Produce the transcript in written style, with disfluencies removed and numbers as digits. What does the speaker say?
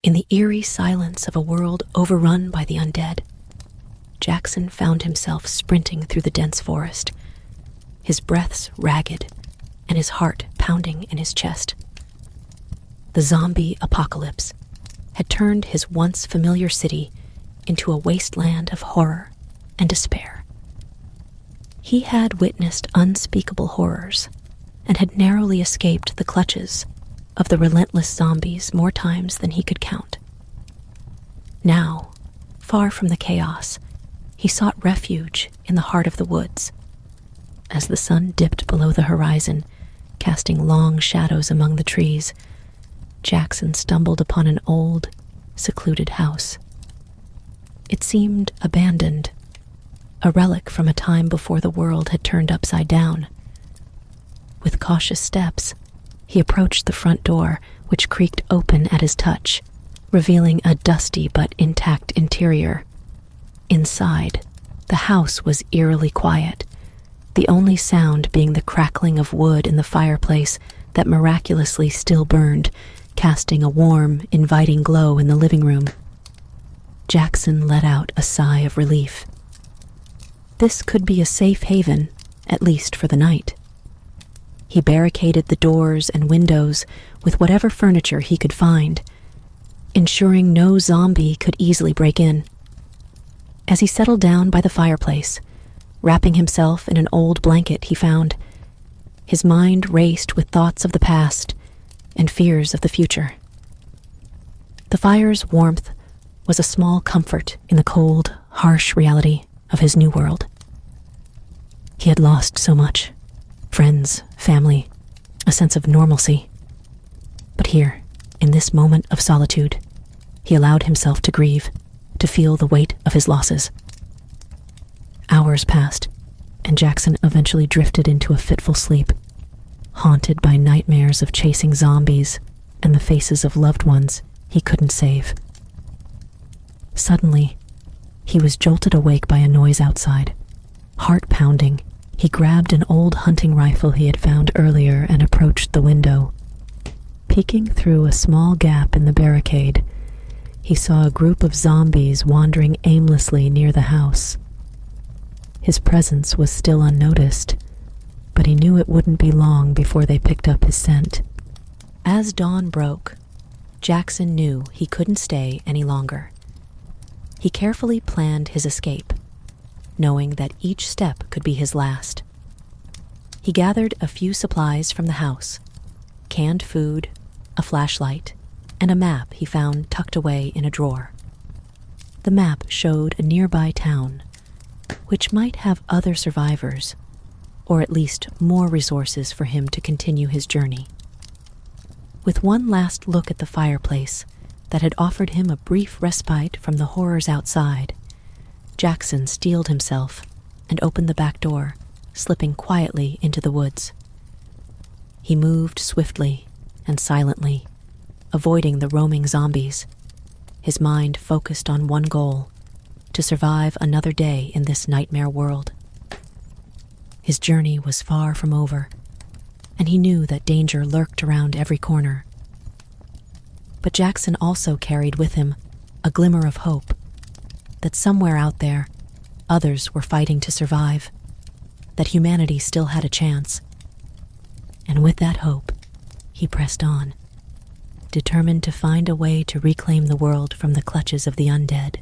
In the eerie silence of a world overrun by the undead, Jackson found himself sprinting through the dense forest, his breaths ragged and his heart pounding in his chest. The zombie apocalypse had turned his once familiar city into a wasteland of horror and despair. He had witnessed unspeakable horrors and had narrowly escaped the clutches of the relentless zombies more times than he could count. Now, far from the chaos, he sought refuge in the heart of the woods. As the sun dipped below the horizon, casting long shadows among the trees, Jackson stumbled upon an old, secluded house. It seemed abandoned, a relic from a time before the world had turned upside down. With cautious steps, he approached the front door, which creaked open at his touch, revealing a dusty but intact interior. Inside, the house was eerily quiet, the only sound being the crackling of wood in the fireplace that miraculously still burned, casting a warm, inviting glow in the living room. Jackson let out a sigh of relief. This could be a safe haven, at least for the night. He barricaded the doors and windows with whatever furniture he could find, ensuring no zombie could easily break in. As he settled down by the fireplace, wrapping himself in an old blanket he found, his mind raced with thoughts of the past and fears of the future. The fire's warmth was a small comfort in the cold, harsh reality of his new world. He had lost so much. Friends, family, a sense of normalcy. But here, in this moment of solitude, he allowed himself to grieve, to feel the weight of his losses. Hours passed, and Jackson eventually drifted into a fitful sleep, haunted by nightmares of chasing zombies and the faces of loved ones he couldn't save. Suddenly, he was jolted awake by a noise outside. Heart pounding, he grabbed an old hunting rifle he had found earlier and approached the window. Peeking through a small gap in the barricade, he saw a group of zombies wandering aimlessly near the house. His presence was still unnoticed, but he knew it wouldn't be long before they picked up his scent. As dawn broke, Jackson knew he couldn't stay any longer. He carefully planned his escape, knowing that each step could be his last. He gathered a few supplies from the house, canned food, a flashlight, and a map he found tucked away in a drawer. The map showed a nearby town, which might have other survivors, or at least more resources for him to continue his journey. With one last look at the fireplace that had offered him a brief respite from the horrors outside, Jackson steeled himself and opened the back door, slipping quietly into the woods. He moved swiftly and silently, avoiding the roaming zombies, his mind focused on one goal: to survive another day in this nightmare world. His journey was far from over, and he knew that danger lurked around every corner. But Jackson also carried with him a glimmer of hope, that somewhere out there, others were fighting to survive, that humanity still had a chance. And with that hope, he pressed on, determined to find a way to reclaim the world from the clutches of the undead.